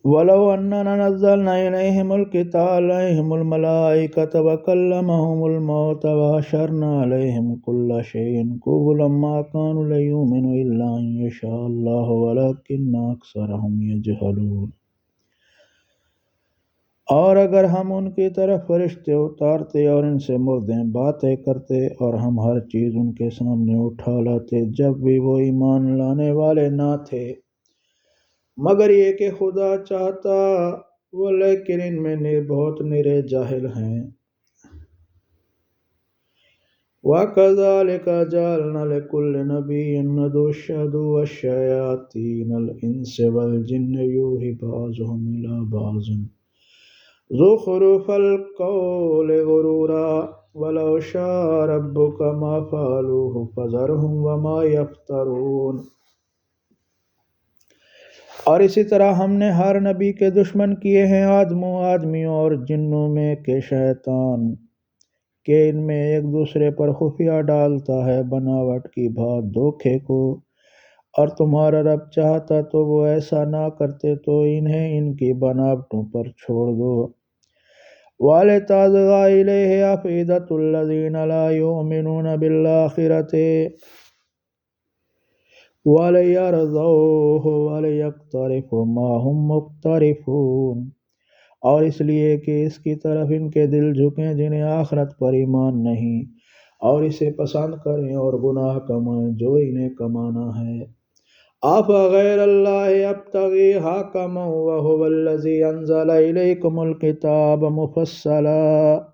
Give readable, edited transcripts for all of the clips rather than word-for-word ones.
وَلَوْ أَنَّنَا نَزَّلْنَا إِلَيْهِمُ الْكِتَابَ عَلَيْهِمُ الْمَلَائِكَةَ وَكَلَّمَهُمُ الْمَوْتَ وَحَشَرْنَا عَلَيْهِمْ كُلَّ شَيْءٍ قُبُلًا مَا كَانُوا لِيُؤْمِنُوا إِلَّا أَن يَشَاءَ اللَّهُ وَلَكِنَّ أَكْثَرَهُمْ يَجْهَلُونَ۔ اور اگر ہم ان کی طرف فرشتے اتارتے اور ان سے مردیں باتیں کرتے اور ہم ہر چیز ان کے سامنے اٹھا لاتے جب بھی وہ ایمان لانے والے نہ تھے مگر یہ کہ خدا چاہتا وہ، لیکن ان میں بہت نرے جاہل ہیں۔ وَكَذَلِكَ جَعَلْنَا لِكُلِّ نَبِيٍّ عَدُوًّا شَيَاطِينَ الْإِنسِ وَالْجِنِّ يُوحِي بَعْضُهُمْ إِلَىٰ بَعْضٍ زُخْرُفَ الْقَوْلِ غُرُورًا وَلَوْ شَاءَ رَبُّكَ مَا فَعَلُوهُ فَذَرْهُمْ وَمَا يَفْتَرُونَ۔ اور اسی طرح ہم نے ہر نبی کے دشمن کیے ہیں آدمیوں اور جنوں میں کہ شیطان کہ ان میں ایک دوسرے پر خفیہ ڈالتا ہے بناوٹ کی بات دھوکے کو، اور تمہارا رب چاہتا تو وہ ایسا نہ کرتے تو انہیں ان کی بناوٹوں پر چھوڑ دو۔ وَلِتَصْغَىٰ إِلَيْهِ أَفْئِدَةُ الَّذِينَ لَا يُؤْمِنُونَ بِالْآخِرَةِ وَلِيَرْضَوْهُ وَلِيَقْتَرِفُوا مَا هُمْ مُقْتَرِفُونَ، اور اس لیے کہ اس کی طرف ان کے دل جھکیں جنہیں آخرت پر ایمان نہیں، اور اسے پسند کریں اور گناہ کمائیں جو انہیں کمانا ہے۔ أَفَغَيْرَ اللَّهِ أَبْتَغِي حَكَمًا وَهُوَ الَّذِي أَنزَلَ إِلَيْكُمُ الْكِتَابَ مُفَصَّلًا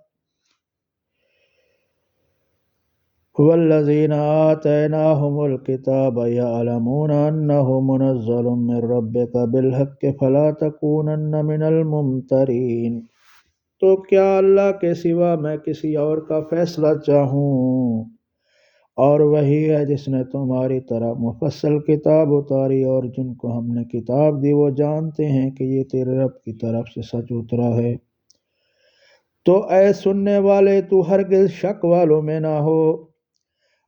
وَالَّذِينَ آتَيْنَاهُمُ الْكِتَابَ يَعْلَمُونَ أَنَّهُ مُنَزَّلٌ مِّن رَّبِّكَ بِالْحَقِّ فَلَا تَكُونَنَّ مِنَ الْمُمْتَرِينَ۔ تو کیا اللہ کے سوا میں کسی اور کا فیصلہ چاہوں؟ اور وہی ہے جس نے تمہاری طرح مفصل کتاب اتاری، اور جن کو ہم نے کتاب دی وہ جانتے ہیں کہ یہ تیرے رب کی طرف سے سچ اترا ہے۔ تو اے سننے والے تو ہرگز شک والوں میں نہ ہو۔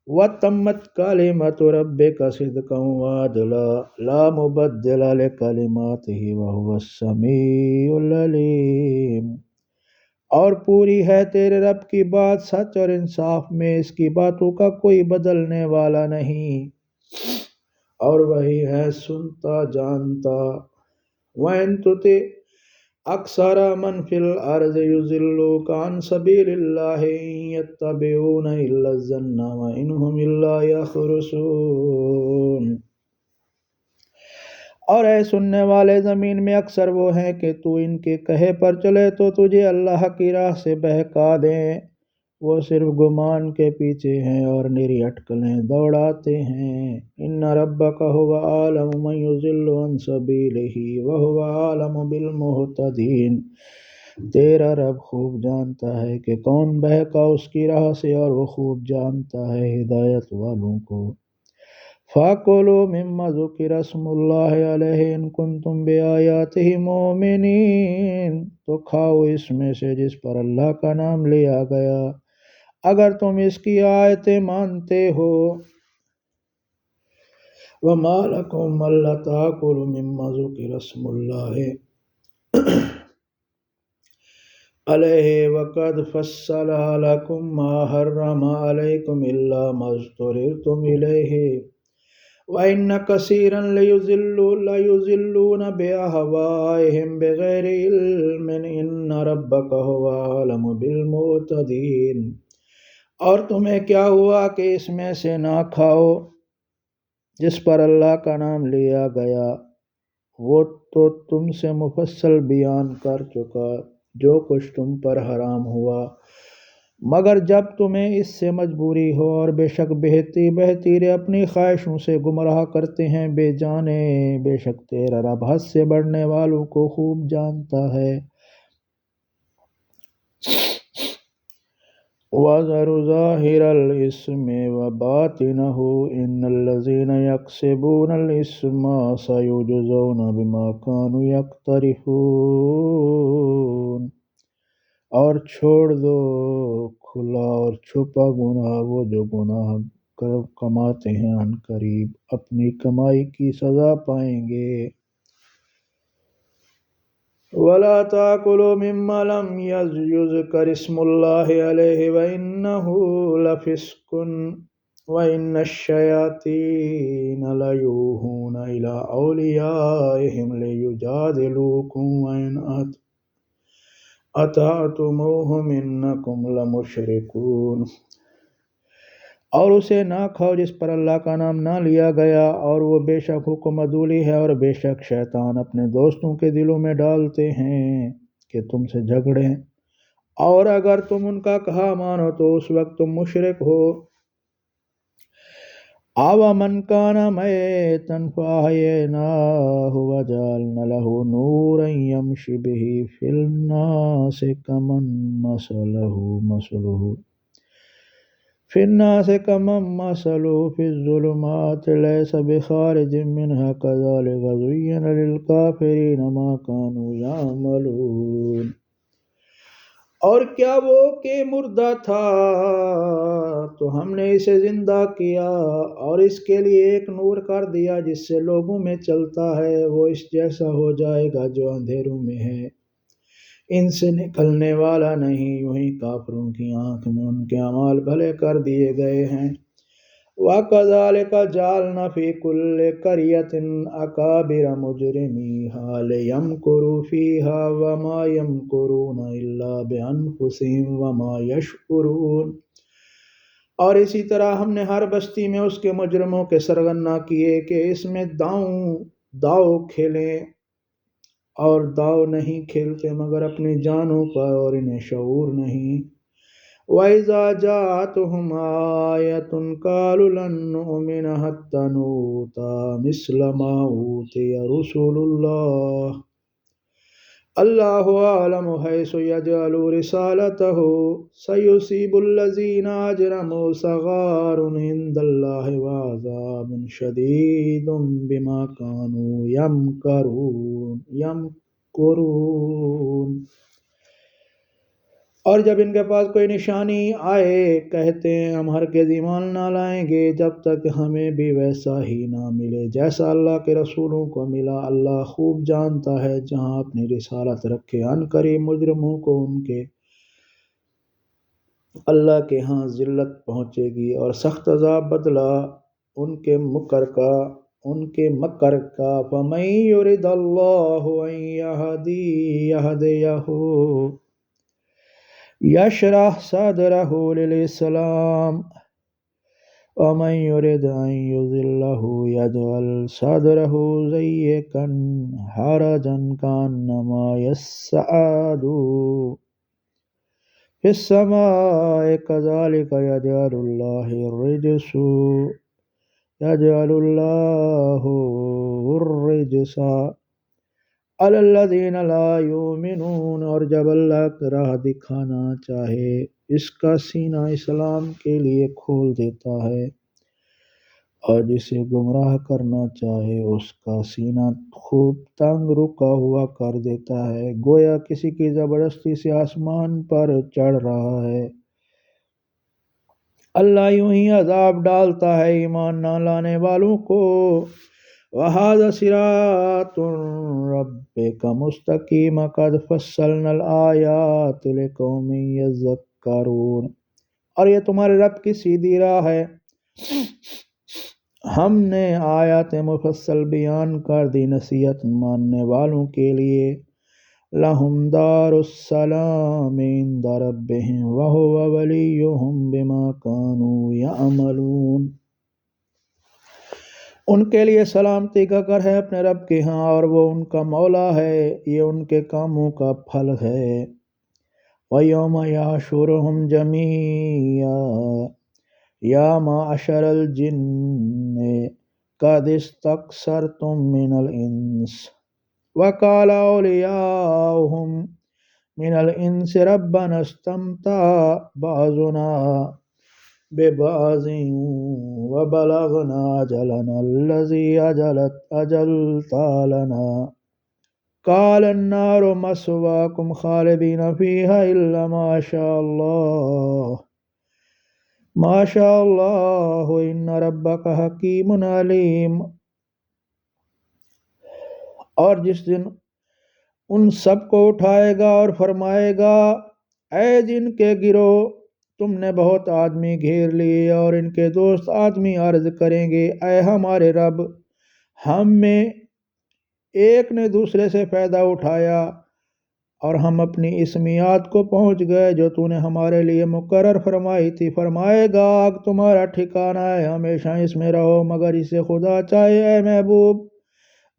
وَتَمَّتْ كَلِمَةُ رَبِّكَ صِدْقًا وَعَدْلًا لَا مُبَدِّلَ لِكَلِمَاتِهِ وَهُوَ السَّمِيعُ الْعَلِيمُ۔ اور پوری ہے تیرے رب کی بات سچ اور انصاف میں، اس کی باتوں کا کوئی بدلنے والا نہیں، اور وہی ہے سنتا جانتا۔ وَإِن تُطِعْ أَكْثَرَ مَنْ فِي الْأَرْضِ يُضِلُّوكَ عَنْ سَبِيلِ اللَّهِ إِن يَتَّبِعُونَ إِلَّا الظَّنَّ وَإِنْ هُمْ إِلَّا يَخْرُصُونَ۔ اور اے سننے والے زمین میں اکثر وہ ہیں کہ تو ان کے کہے پر چلے تو تجھے اللہ کی راہ سے بہکا دیں، وہ صرف گمان کے پیچھے ہیں اور نری اٹکلیں دوڑاتے ہیں۔ ان ربک هو اعلم من یضل عن سبیلہ وهو اعلم بالمہتدین۔ تیرا رب خوب جانتا ہے کہ کون بہکا اس کی راہ سے، اور وہ خوب جانتا ہے ہدایت والوں کو۔ فَكُلُوا مِمَّا ذُكِرَ اسْمُ اللَّهِ عَلَيْهِ إِن كُنتُم بِآيَاتِهِ مُؤْمِنِينَ، تو کھاؤ اس میں سے جس پر اللہ کا نام لیا گیا اگر تم اس کی آیتیں مانتے ہو۔ وَمَا لَكُمْ أَلَّا تَأْكُلُوا مِمَّا ذُكِرَ اسْمُ اللَّهِ عَلَيْهِ وَقَدْ فَصَّلَ لَكُم مَّا حَرَّمَ عَلَيْكُمْ إِلَّا مَا اضْطُرِرْتُمْ إِلَيْهِ وَإِنَّ كَثِيرًا لَيُضِلُّونَ بِأَهْوَائِهِمْ بِغَيْرِ عِلْمٍ إِنَّ رَبَّكَ هُوَ أَعْلَمُ بِالْمُعْتَدِينَ۔ اور تمہیں کیا ہوا کہ اس میں سے نہ کھاؤ جس پر اللہ کا نام لیا گیا، وہ تو تم سے مفصل بیان کر چکا جو کچھ تم پر حرام ہوا، مگر جب تمہیں اس سے مجبوری ہو، اور بے شک بہتی اپنی خواہشوں سے گمراہ کرتے ہیں بے جانے، بے شک تیرا رب حد سے بڑھنے والوں کو خوب جانتا ہے۔ وَذَرُوا ظَاهِرَ الْإِثْمِ وَبَاطِنَهُ إِنَّ الَّذِينَ يَكْسِبُونَ الْإِثْمَ سَيُجْزَوْنَ بِمَا كَانُوا يَقْتَرِفُونَ۔ اور چھوڑ دو کھلا اور چھپا گناہ وہ جو گناہ کماتے ہیں، عن قریب اپنی کمائی کی سزا پائیں گے۔ ولا تأكلوا مما لم يذكر اسم الله عليه وإنه لفسق وإن الشياطين ليوحون إلى أوليائهم ليجادلوكم وإن أطعتموهم إنكم لمشركون۔ اور اسے نہ کھاؤ جس پر اللہ کا نام نہ لیا گیا، اور وہ بے شک حکم عدولی ہے، اور بے شک شیطان اپنے دوستوں کے دلوں میں ڈالتے ہیں کہ تم سے جھگڑیں، اور اگر تم ان کا کہا مانو تو اس وقت تم مشرک ہو۔ أَوَمَنْ كَانَ مَيْتًا فَأَحْيَيْنَاهُ وَجَعَلْنَا لَهُ نُورًا يَمْشِي بِهِ فِي النَّاسِ كَمَنْ مَثَلُهُ فِي الظُّلُمَاتِ لَيْسَ بِخَارِجٍ مِنْهَا كَذَلِكَ زُيِّنَ لِلْكَافِرِينَ مَا كَانُوا يَعْمَلُونَ۔ اور کیا وہ کہ مردہ تھا تو ہم نے اسے زندہ کیا اور اس کے لیے ایک نور کر دیا جس سے لوگوں میں چلتا ہے، وہ اس جیسا ہو جائے گا جو اندھیروں میں ہے، ان سے نکلنے والا نہیں۔ یوں ہی کافروں کی آنکھ میں ان کے اعمال بھلے کر دیے گئے ہیں۔ وَكَذَلِكَ جَعَلْنَا فِي كُلِّ قَرْيَةٍ أَكَابِرَ مُجْرِمِيهَا لِيَمْكُرُوا فِيهَا وَمَا يَمْكُرُونَ إِلَّا بِأَنفُسِهِمْ وَمَا يَشْعُرُونَ۔ اور اسی طرح ہم نے ہر بستی میں اس کے مجرموں کے سرغنہ کیے کہ اس میں داؤ کھیلیں، اور داؤ نہیں کھیلتے مگر اپنی جانوں پر، اور انہیں شعور نہیں۔ وَإِذَا جَاءَتْهُمْ آيَةٌ قَالُوا لَن نُّؤْمِنَ حَتَّىٰ نُؤْتَىٰ مِثْلَ مَا أُوتِيَ رُسُلُ اللَّهِ اللَّهُ أَعْلَمُ حَيْثُ يَجْعَلُ رِسَالَتَهُ سَيُصِيبُ الَّذِينَ أَجْرَمُوا صَغَارٌ عِندَ اللَّهِ وَعَذَابٌ شَدِيدٌ بِمَا كَانُوا يَمْكُرُونَ۔ اور جب ان کے پاس کوئی نشانی آئے کہتے ہیں ہم ہرگز ایمان نہ لائیں گے جب تک ہمیں بھی ویسا ہی نہ ملے جیسا اللہ کے رسولوں کو ملا۔ اللہ خوب جانتا ہے جہاں اپنی رسالت رکھے، ان قریب مجرموں کو ان کے اللہ کے ہاں ذلت پہنچے گی اور سخت عذاب بدلہ ان کے مکر کا۔ فَمَن يُرِدْ اللَّهُ أَن يَهْدِيَهُ يَشْرَحْ صَدْرَهُ لِلْإِسْلَامِ وَمَن يُرِدْ أَن يُضِلَّهُ يَجْعَلْ صَدْرَهُ ضَيِّقًا حَرَجًا كَأَنَّمَا يَصَّعَّدُ فِي السَّمَاءِ كَذَلِكَ يَجْعَلُ اللَّهُ الرِّجْسَ عَلَى الَّذِينَ لَا يُؤْمِنُونَ۔ اور جب اللہ راہ دکھانا چاہے اس کا سینہ اسلام کے لیے کھول دیتا ہے، اور جسے گمراہ کرنا چاہے اس کا سینہ خوب تنگ رکا ہوا کر دیتا ہے، گویا کسی کی زبردستی سے آسمان پر چڑھ رہا ہے۔ اللہ یوں ہی عذاب ڈالتا ہے ایمان نہ لانے والوں کو۔ وَهَذَا صِرَاطُ رَبِّكَ مُسْتَقِيمًا قَدْ فَصَّلْنَا الْآيَاتِ لِقَوْمٍ يَذَّكَّرُونَ۔ اور یہ تمہارے رب کی سیدھی راہ ہے، ہم نے آیات مفصل بیان کر دی نصیحت ماننے والوں کے لیے۔ لَهُمْ دَارُ السَّلَامِ عِندَ رَبِّهِمْ وَهُوَ وَلِيُّهُمْ بِمَا كَانُوا يَعْمَلُونَ۔ ان کے لیے سلامتی کا گھر ہے اپنے رب کے ہاں، اور وہ ان کا مولا ہے، یہ ان کے کاموں کا پھل ہے۔ وَيَوْمَ يَحْشُرُهُمْ جَمِيعًا يَا مَعْشَرَ الْجِنِّ قَدِ اسْتَكْثَرْتُم مِّنَ الْإِنسِ وَقَالَ أَوْلِيَاؤُهُم مِّنَ الْإِنسِ رَبَّنَا اسْتَمْتَعَ بَعْضُنَا بِبَعْضٍ وَبَلَغْنَا أَجَلَنَا الَّذِي أَجَلْتَ لَنَا قَالَ النَّارُ مَثْوَاكُمْ خَالِدِينَ فِيهَا إِلَّا مَا شَاءَ اللَّهُ إِنَّ رَبَّكَ حَكِيمٌ عَلِيمٌ۔ اور جس دن ان سب کو اٹھائے گا اور فرمائے گا اے جن کے گروہ تم نے بہت آدمی گھیر لیے، اور ان کے دوست آدمی عرض کریں گے اے ہمارے رب، ہم میں ایک نے دوسرے سے فائدہ اٹھایا اور ہم اپنی اس میعاد کو پہنچ گئے جو تو نے ہمارے لیے مقرر فرمائی تھی۔ فرمائے گا آگ تمہارا ٹھکانہ ہے، ہمیشہ اس میں رہو مگر اسے خدا چاہے اے محبوب،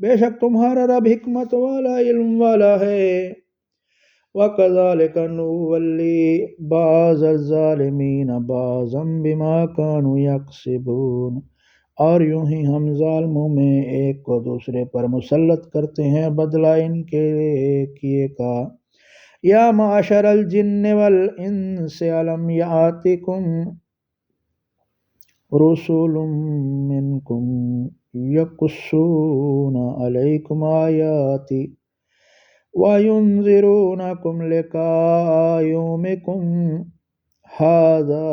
بے شک تمہارا رب حکمت والا علم والا ہے۔ وَكَذَلِكَ نُوَلِّي بَعْضَ الظَّالِمِينَ بَعْضًا بِمَا كَانُوا يَكْسِبُونَ، اور یوں ہی ہم ظالموں میں ایک کو دوسرے پر مسلط کرتے ہیں بدلہ ان کے کیے کا۔ یا معشر الجن والانس الم یاتکم رسول منکم یقصون علیکم آیاتی وینذرونکم لقاء یومکم ھذا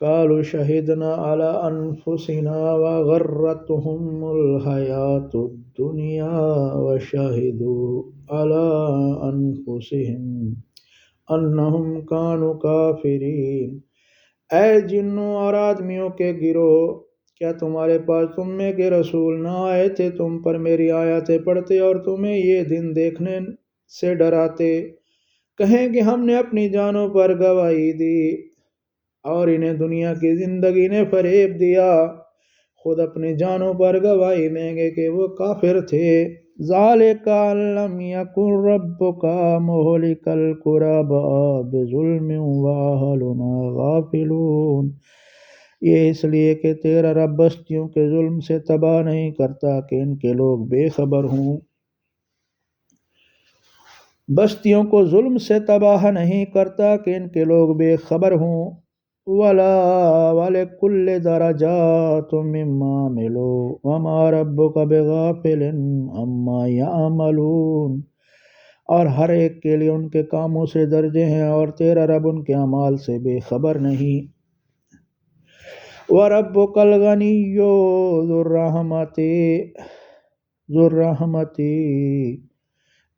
قالوا شہدنا علی انفسنا وغرتہم الحیاۃ الدنیا وشہدوا علی انفسہم انہم کانوا کافرین۔ اے جنوں اور آدمیوں کے گروہ، کیا تمہارے پاس تم میں کے رسول نہ آئے تھے؟ تم پر میری آیاتیں پڑھتے اور تمہیں یہ دن دیکھنے سے ڈراتے۔ کہیں کہ ہم نے اپنی جانوں پر گواہی دی اور انہیں دنیا کی زندگی نے فریب دیا، خود اپنی جانوں پر گواہی دیں گے کہ وہ کافر تھے۔ ذَلِكَ أَن لَّمْ يَكُن رَّبُّكَ مُهْلِكَ الْقُرَىٰ بِظُلْمٍ وَأَهْلُهَا غَافِلُونَ، یہ اس لیے کہ تیرا رب بستیوں کے ظلم سے تباہ نہیں کرتا کہ ان کے لوگ بے خبر ہوں۔ بستیوں کو ظلم سے تباہ نہیں کرتا کہ ان کے لوگ بے خبر ہوں۔ وَلِكُلِّ دَرَجَاتٌ مِّمَّا عَمِلُوا وَمَا رَبُّكَ بِغَافِلٍ عَمَّا يَعْمَلُونَ، اور ہر ایک کے لیے ان کے کاموں سے درجے ہیں اور تیرا رب ان کے اعمال سے بے خبر نہیں۔ وَرَبُّكَ الْغَنِيُّ ذُو الرَّحْمَةِ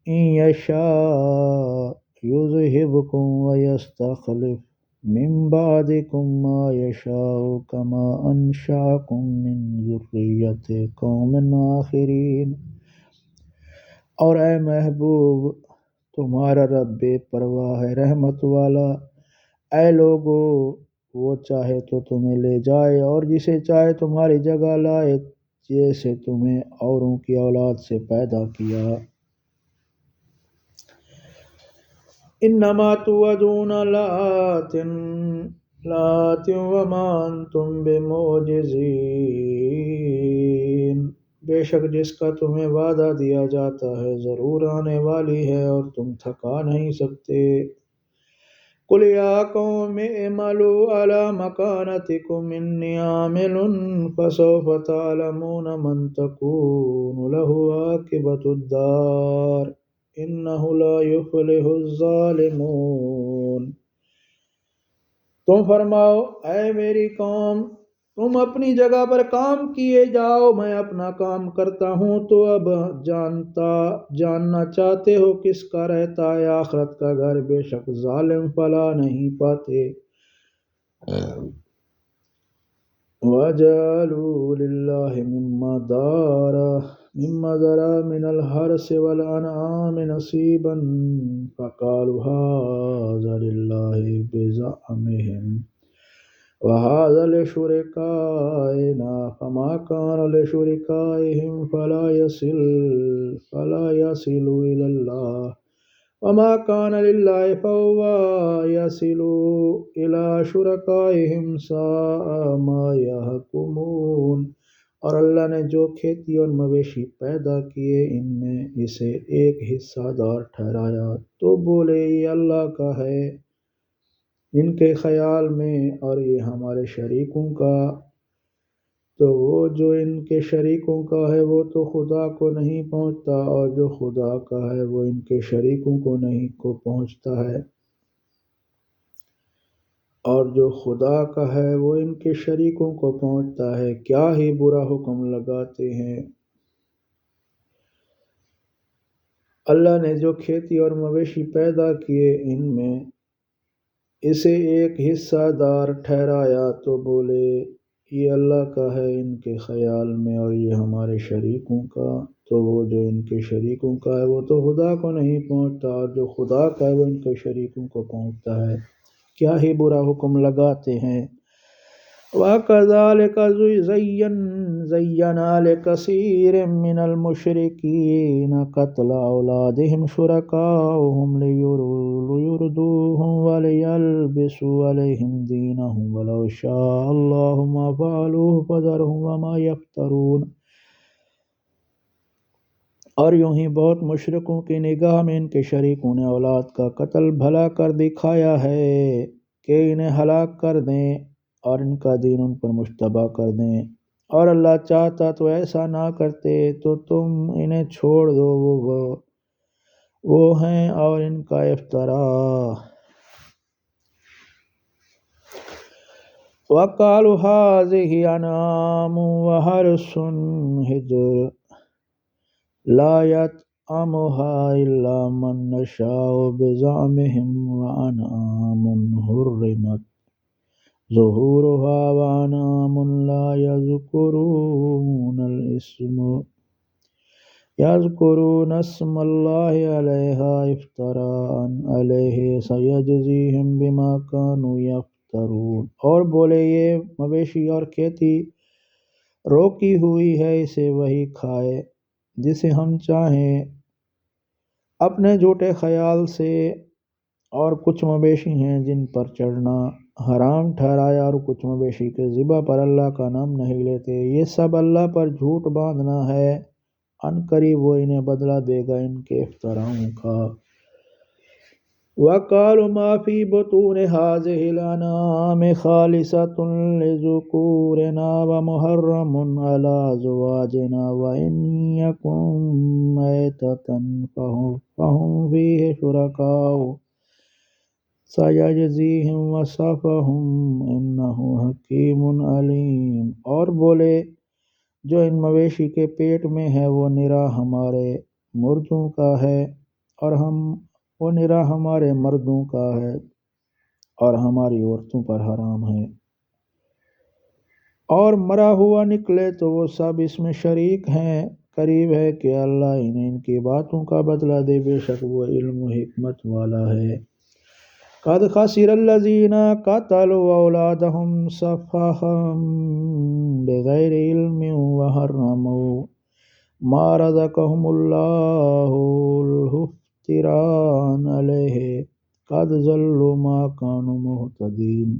إِن يَشَاءْ يُذْهِبْكُمْ وَيَسْتَخْلِفْ مِن بَعْدِكُم مَّا يَشَاءُ كَمَا أَنشَأَكُم مِّن ذُرِّيَّةِ قَوْمٍ آخَرِينَ۔ اور اے محبوب، تمہارا رب بے پرواہ ہے، رحمت والا۔ اے لوگو، وہ چاہے تو تمہیں لے جائے اور جسے چاہے تمہاری جگہ لائے، جیسے تمہیں اوروں کی اولاد سے پیدا کیا۔ انما توعدون لآت وما انتم بمعجزین، بے شک جس کا تمہیں وعدہ دیا جاتا ہے ضرور آنے والی ہے اور تم تھکا نہیں سکتے۔ قل یا قوم اعملوا علی مکانتکم انی عامل فسوف تعلمون من تکون له عاقبۃ الدار انہ لا یفلح الظالمون۔ تم فرماؤ اے میری قوم، تم اپنی جگہ پر کام کیے جاؤ، میں اپنا کام کرتا ہوں، تو اب جاننا چاہتے ہو کس کا رہتا ہے آخرت کا گھر؟ بے شک ظالم فلاح نہیں پاتے۔ وَجَعَلُوا لِلَّهِ مِمَّا ذَرَأَ مِنَ الْحَرْثِ وَالْأَنْعَامِ نَصِيبًا فَقَالُوا هَٰذَا لِلَّهِ بِزَعْمِهِمْ وَهَٰذَا لِشُرَكَائِنَا فَمَا كَانَ لِشُرَكَائِهِمْ فَلَا يَصِلُ إِلَى اللَّهِ وَمَا كَانَ لِلَّهِ فَهُوَ يَصِلُ إِلَى شُرَكَائِهِمْ سَاءَ مَا يَحْكُمُونَ۔ اور اللہ نے جو کھیتی اور مویشی پیدا کیے ان میں اسے ایک حصہ دار ٹھہرایا، تو بولے یہ اللہ کا ہے ان کے خیال میں اور یہ ہمارے شریکوں کا، تو وہ جو ان کے شریکوں کا ہے وہ تو خدا کو نہیں پہنچتا، اور جو خدا کا ہے وہ ان کے شریکوں کو نہیں پہنچتا ہے، اور جو خدا کا ہے وہ ان کے شریکوں کو پہنچتا ہے۔ کیا ہی برا حکم لگاتے ہیں۔ اللہ نے جو کھیتی اور مویشی پیدا کیے ان میں اسے ایک حصہ دار ٹھہرایا تو بولے یہ اللہ کا ہے ان کے خیال میں اور یہ ہمارے شریکوں کا، تو وہ جو ان کے شریکوں کا ہے وہ تو خدا کو نہیں پہنچتا، اور جو خدا کا ہے وہ ان کے شریکوں کو پہنچتا ہے، کیا ہی برا حکم لگاتے ہیں۔ وَكَذَلِكَ زَيَّنَا لِكَثِيرٍ مِّنَ الْمُشْرِكِينَ قَتْلَ أَوْلَادِهِمْ شُرَكَاؤُهُمْ لِيُرْدُوهُمْ وَلِيَلْبِسُوا عَلَيْهِمْ دِينَهُمْ وَلَوْ شَاءَ اللَّهُ مَا فَعَلُوهُ فَذَرْهُمْ وَمَا يَفْتَرُونَ۔ اور یوں ہی بہت مشرکوں کی نگاہ میں ان کے شریکوں نے اولاد کا قتل بھلا کر دکھایا ہے کہ انہیں ہلاک کر دیں اور ان کا دین ان پر مشتبہ کر دیں، اور اللہ چاہتا تو ایسا نہ کرتے، تو تم انہیں چھوڑ دو، وہ ہیں اور ان کا افتراء۔ وَقَالُوا هَٰذِهِ أَنْعَامٌ وَحَرْثٌ حِجْرٌ لَا يَطْعَمُهَا إِلَّا مَن نَّشَاءُ بِزَعْمِهِمْ وَأَنْعَامٌ حُرِّمَتْ ظُهُورُهَا وَأَنْعَامٌ لَا يَذْكُرُونَ اسْمَ اللَّهِ عَلَيْهَا افْتِرَاءً عَلَيْهِ سَيَجْزِيهِمْ بِمَا كَانُوا يَفْتَرُونَ۔ اور بولے یہ مویشی اور کھیتی روکی ہوئی ہے، اسے وہی کھائے جسے ہم چاہیں اپنے جھوٹے خیال سے، اور کچھ مویشی ہیں جن پر چڑھنا حرام ٹھہرایا، اور کچھ مویشی کے ذبح پر اللہ کا نام نہیں لیتے، یہ سب اللہ پر جھوٹ باندھنا ہے، ان قریب وہ انہیں بدلہ دے گا ان کے افتراؤں کا۔ وَقَالُوا مَا فِي بُطُونِ هَٰذِهِ الْأَنْعَامِ خَالِصَةٌ لِذُكُورِنَا وَمُحَرَّمٌ عَلَىٰ أَزْوَاجِنَا وَإِن يَكُن مَيْتَةً فَهُمْ فِيهِ شُرَكَاءُ سَيَجْزِيهِمْ وَصْفَهُمْ إِنَّهُ حَكِيمٌ عَلِيمٌ۔ اور بولے جو ان مویشی کے پیٹ میں ہے وہ نرا ہمارے مردوں کا ہے، اور وہ نرا ہمارے مردوں کا ہے اور ہماری عورتوں پر حرام ہے، اور مرا ہوا نکلے تو وہ سب اس میں شریک ہیں، قریب ہے کہ اللہ انہیں ان کی باتوں کا بدلہ دے، بے شک وہ علم و حکمت والا ہے۔ قَدْ خَسِرَ الَّذِينَ قَتَلُوا أَوْلَادَهُمْ سَفَهًا بِغَيْرِ عِلْمٍ وَحَرَّمُوا مَا رَزَقَهُمُ اللَّهُ افْتِرَاءً عَلَيْهِ قَدْ ضَلُّوا مَا كَانُوا مُهْتَدِينَ۔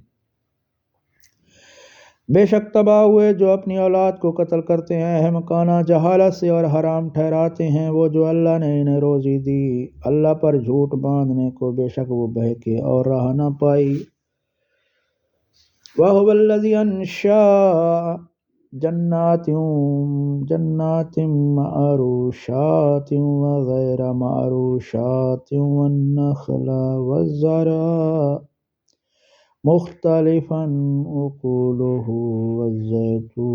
بے شک تباہ ہوئے جو اپنی اولاد کو قتل کرتے ہیں احمقانہ جہالت سے، اور حرام ٹھہراتے ہیں وہ جو اللہ نے انہیں روزی دی اللہ پر جھوٹ باندھنے کو، بے شک وہ بہکے اور راہ نہ پائی۔ وَهُوَ الَّذِي أَنشَأَ جَنَّاتٍ مَّعْرُوشَاتٍ وَغَيْرَ مَعْرُوشَاتٍ وَالنَّخْلَ وَالزَّرْعَ مُخْتَلِفًا أُكُلُهُ وَالزَّيْتُونَ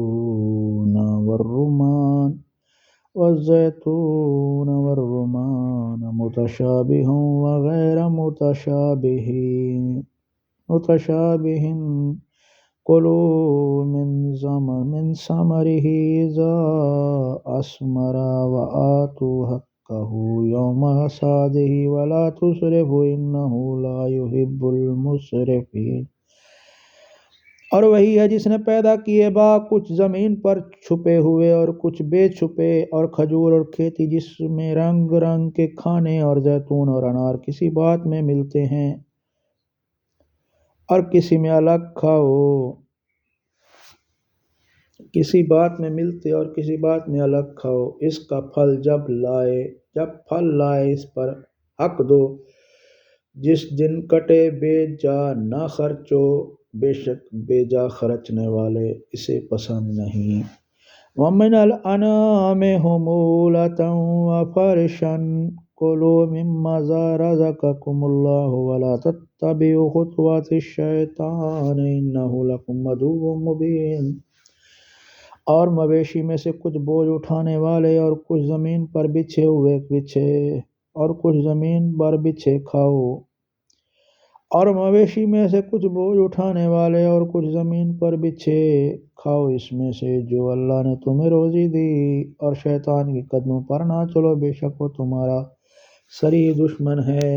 مُتَشَابِهًا وَغَيْرَ مُتَشَابِهٍ كُلُوا مِن ثَمَرِهِ إِذَا أَثْمَرَ وَآتُوا حَقَّهُ يَوْمَ حَصَادِهِ وَلَا تُسْرِفُوا إِنَّهُ لَا يُحِبُّ الْمُسْرِفِينَ۔ اور وہی ہے جس نے پیدا کیے باغ کچھ زمین پر چھپے ہوئے اور کچھ بے چھپے، اور کھجور اور کھیتی جس میں رنگ رنگ کے کھانے، اور زیتون اور انار کسی بات میں ملتے ہیں اور کسی میں الگ کھاؤ، کسی بات میں ملتے اور کسی بات میں الگ کھاؤ، اس کا پھل جب پھل لائے اس پر حق دو، جس دن کٹے بے جا نہ خرچو، بے شک بے جا خرچنے والے اسے پسند نہیں۔ وَمِنَ الْأَنْعَامِ حُمُولَةً وَفَرْشًا كُلُوا مِمَّا رَزَقَكُمُ اللَّهُ وَلَا تَتَّبِعُوا خُطُوَاتِ الشَّيْطَانِ إِنَّهُ لَكُمْ عَدُوٌّ مُّبِينٌ۔ اور مویشی میں سے کچھ بوجھ اٹھانے والے اور کچھ زمین پر بچھے، اور کچھ زمین پر بچھے کھاؤ، اور مویشی میں سے کچھ بوجھ اٹھانے والے اور کچھ زمین پر بچھے کھاؤ اس میں سے جو اللہ نے تمہیں روزی دی، اور شیطان کے قدموں پر نہ چلو، بے شک وہ تمہارا سری دشمن ہے۔